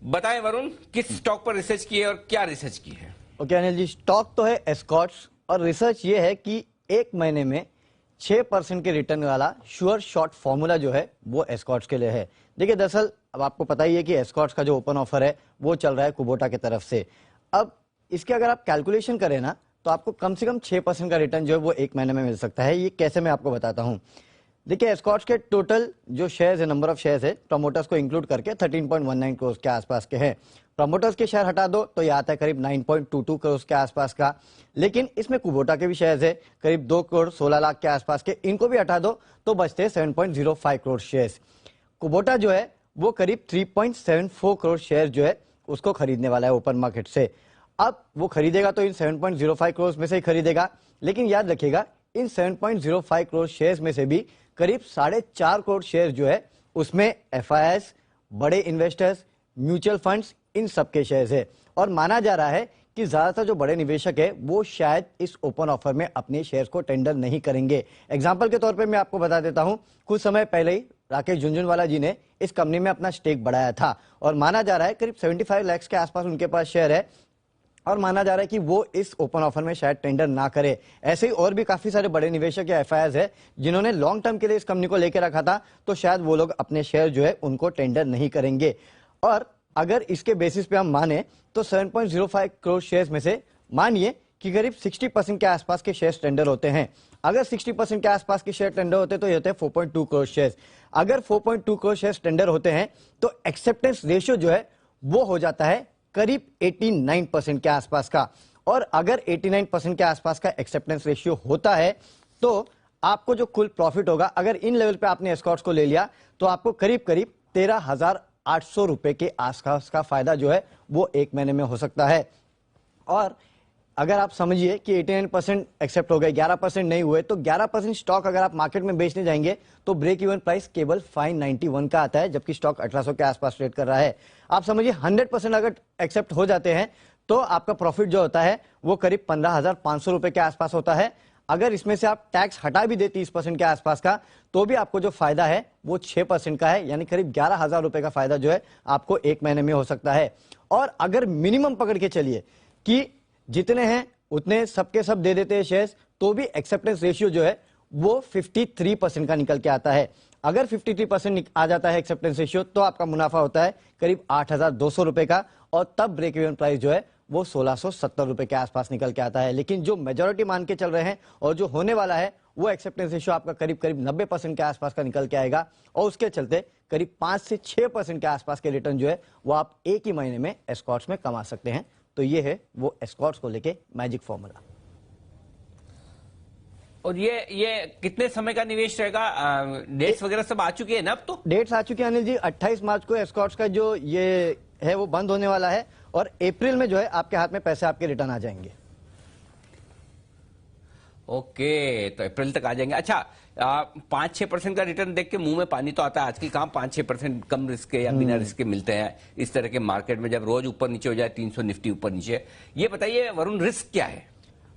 बताएं वरुण, किस स्टॉक पर रिसर्च की है और क्या रिसर्च की है? ओके अनिल जी, स्टॉक तो है एस्कॉर्ट्स और रिसर्च ये है कि एक महीने में 6% के रिटर्न वाला श्योर शॉर्ट फॉर्मूला जो है वो एस्कॉर्ट्स के लिए है। देखिए दरअसल अब आपको पता ही है कि एस्कॉर्ट्स का जो ओपन ऑफर है वो चल रहा है कुबोटा की तरफ से। अब इसके अगर आप कैलकुलेशन करें ना तो आपको कम से कम 6% का रिटर्न जो है वो एक महीने में मिल सकता है। ये कैसे मैं आपको बताता हूँ। देखिए एस्कॉर्ट्स के टोटल जो शेयर्स है, नंबर ऑफ शेयर्स है प्रमोटर्स को इंक्लूड करके 13.19 करोड़ के आसपास के हैं। प्रमोटर्स के शेयर हटा दो तो ये आता है करीब 9.22 करोड़ के आसपास का। लेकिन इसमें कुबोटा के भी शेयर्स है करीब 2 करोड़ 16 लाख के आसपास के, इनको भी हटा दो तो बचते हैं 7.05 करोड़ शेयर्स। कुबोटा जो है वो करीब 3.74 करोड़ शेयर जो है उसको खरीदने वाला है ओपन मार्केट से। अब वो खरीदेगा तो इन 7.05 करोड़ में से ही खरीदेगा, लेकिन याद रखिएगा इन 7.05 करोड़ शेयर्स में से भी करीब 4.5 करोड़ शेयर जो है उसमें एफआईआईज, बड़े इन्वेस्टर्स, म्यूचुअल फंड्स, इन सबके शेयर्स है। और माना जा रहा है कि ज्यादातर जो बड़े निवेशक है वो शायद इस ओपन ऑफर में अपने शेयर्स को टेंडर नहीं करेंगे। एग्जांपल के तौर पे मैं आपको बता देता हूं, कुछ समय पहले ही राकेश झुनझुनवाला जी ने इस कंपनी में अपना स्टेक बढ़ाया था और माना जा रहा है करीब 75 लाख के आसपास उनके पास शेयर है और माना जा रहा है कि वो इस ओपन ऑफर में शायद टेंडर ना करे। ऐसे ही और भी काफी सारे बड़े निवेशक या एफआईआईज है जिन्होंने लॉन्ग टर्म के लिए इस कंपनी को लेकर रखा था, तो शायद वो लोग अपने शेयर जो है उनको टेंडर नहीं करेंगे। और अगर इसके बेसिस पे हम माने तो 7.05 करोड़ शेयर्स में से मानिए कि करीब 60% के आसपास के शेयर टेंडर होते हैं। अगर 60% के आसपास के शेयर टेंडर होते तो ये होते हैं 4.2 करोड़ शेयर। अगर 4.2 करोड़ शेयर टेंडर होते हैं तो एक्सेप्टेंस रेशियो जो है वो हो जाता है करीब 89% के आसपास का। और अगर 89% के आसपास का एक्सेप्टेंस रेशियो होता है तो आपको जो कुल प्रॉफिट होगा, अगर इन लेवल पे आपने एस्कॉर्ट्स को ले लिया तो आपको करीब करीब 13,800 रुपए के आसपास का फायदा जो है वो एक महीने में हो सकता है। और अगर आप समझिए कि 89% एक्सेप्ट हो गए, 11% नहीं हुए, तो 11% स्टॉक अगर आप मार्केट में बेचने जाएंगे तो ब्रेक इवन प्राइस केवल 591 का आता है, जबकि स्टॉक 1800 के आसपास ट्रेड कर रहा है। आप समझिए 100% अगर एक्सेप्ट हो जाते हैं तो आपका प्रॉफिट जो होता है वो करीब 15,500 रुपए के आसपास होता है। अगर इसमें से आप टैक्स हटा भी दे 30% के आसपास का तो भी आपको जो फायदा है वो 6% का है, यानी करीब 11,000 रुपए का फायदा जो है आपको एक महीने में हो सकता है। और अगर मिनिमम पकड़ के चलिए कि जितने हैं उतने सबके सब दे देते हैं शेयर्स, तो भी एक्सेप्टेंस रेशियो जो है वो 53% का निकल के आता है। अगर 53% आ जाता है एक्सेप्टेंस रेशियो तो आपका मुनाफा होता है करीब 8,200 रुपए का और तब ब्रेक इवन प्राइस जो है वो 1,670 रुपए के आसपास निकल के आता है। लेकिन जो मेजोरिटी मान के चल रहे हैं और जो होने वाला है वो एक्सेप्टेंस रेशियो आपका करीब करीब 90% के आसपास का निकल के आएगा और उसके चलते करीब 5 से 6% के आसपास के रिटर्न जो है वो आप एक ही महीने में एस्कॉर्ट्स में कमा सकते हैं। तो ये है वो एस्कॉर्ट्स को लेके मैजिक फॉर्मूला। और ये कितने समय का निवेश रहेगा? डेट्स वगैरह सब आ चुके हैं ना? अब तो डेट्स आ चुके हैं अनिल जी। 28 मार्च को एस्कॉर्ट्स का जो ये है वो बंद होने वाला है और अप्रैल में जो है आपके हाथ में पैसे आपके रिटर्न आ जाएंगे। ओके, तो अप्रैल तक आ जाएंगे। अच्छा, 5-6% का रिटर्न देख के मुंह में पानी तो आता है। आजकल कहां 5-6% कम रिस्क के या बिना रिस्क के मिलते हैं इस तरह के मार्केट में, जब रोज ऊपर नीचे हो जाए 300 निफ्टी ऊपर नीचे। ये बताइए वरुण, रिस्क क्या है?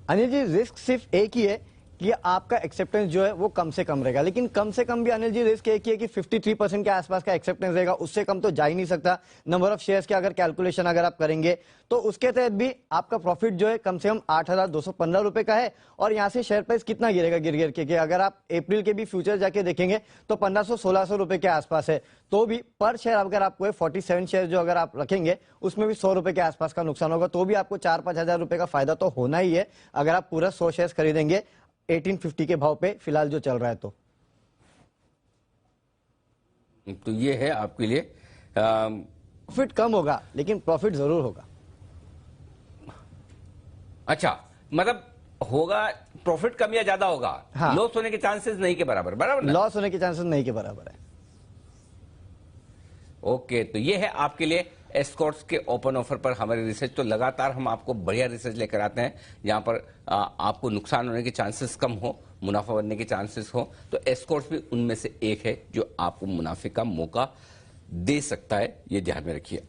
अनिल जी, रिस्क सिर्फ एक ही है कि आपका एक्सेप्टेंस जो है वो कम से कम रहेगा। लेकिन कम से कम भी अनिल जी रिस्क एक ही है कि 53% के आसपास का एक्सेप्टेंस रहेगा, उससे कम तो जा ही नहीं सकता। नंबर ऑफ शेयर्स के अगर कैलकुलेशन अगर आप करेंगे तो उसके तहत भी आपका प्रॉफिट जो है कम से कम 8,215 रुपए का है। और यहाँ से शेयर प्राइस कितना गिरेगा गिर गिर के, अगर आप अप्रैल के भी फ्यूचर जाके देखेंगे तो 1,500-1,600 रुपए के आसपास है। तो भी पर शेयर अगर आपको 47 शेयर जो अगर आप रखेंगे उसमें भी 100 रुपए के आसपास का नुकसान होगा, तो भी आपको 4-5 हजार रुपए का फायदा तो होना ही है अगर आप पूरा 100 शेयर खरीदेंगे 1850 के भाव पे फिलहाल जो चल रहा है। तो ये है आपके लिए प्रॉफिट कम होगा लेकिन प्रॉफिट जरूर होगा। अच्छा, मतलब होगा प्रॉफिट कम या ज्यादा होगा? हाँ। लॉस होने के चांसेस नहीं के बराबर, बराबर ना? लॉस होने के चांसेस नहीं के बराबर है। ओके, तो ये है आपके लिए एस्कॉर्ट्स के ओपन ऑफर पर हमारी रिसर्च। तो लगातार हम आपको बढ़िया रिसर्च लेकर आते हैं जहां पर आपको नुकसान होने के चांसेस कम हो, मुनाफा बनने के चांसेस हो। तो एस्कॉर्ट्स भी उनमें से एक है जो आपको मुनाफे का मौका दे सकता है, ये ध्यान में रखिए।